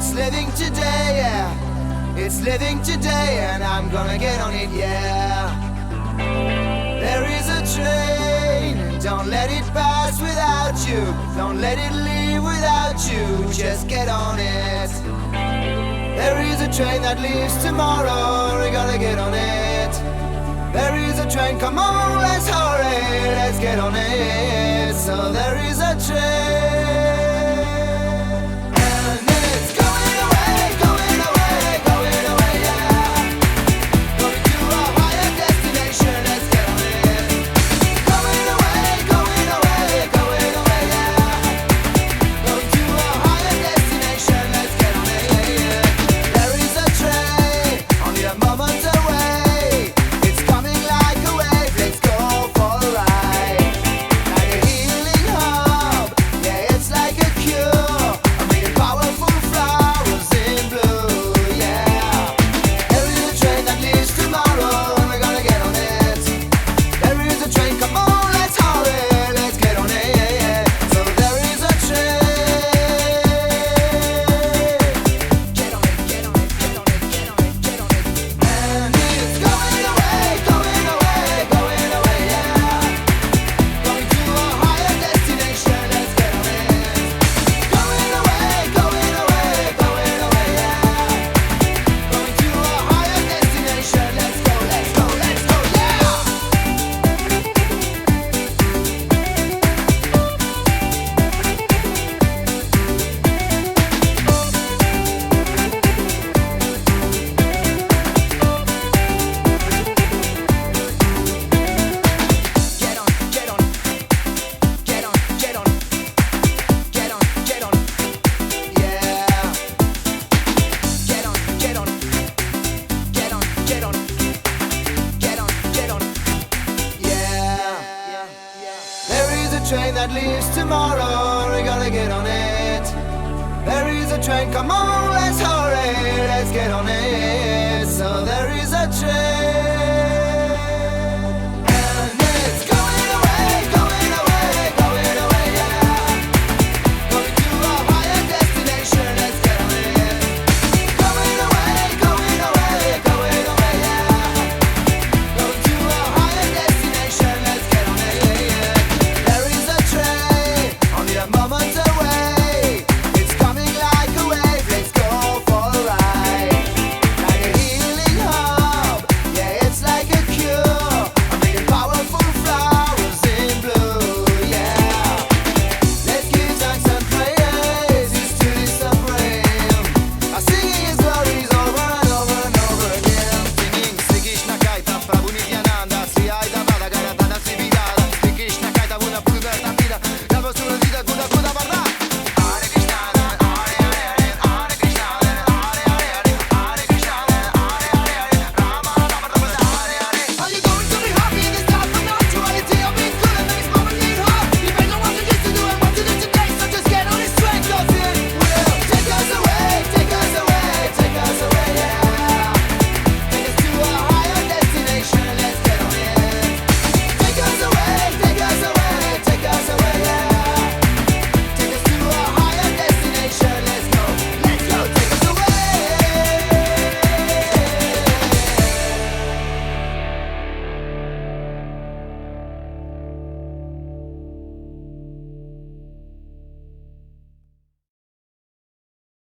It's living today, yeah. It's living today, and I'm gonna get on it, yeah. There is a train, don't let it pass without you. Don't let it leave without you, just get on it. There is a train that leaves tomorrow, we gotta get on it. There is a train, come on, let's hurry, let's get on it. So there is a train. Train that leaves tomorrow, we gotta get on it. There is a train, come on, let's hurry, let's get on it.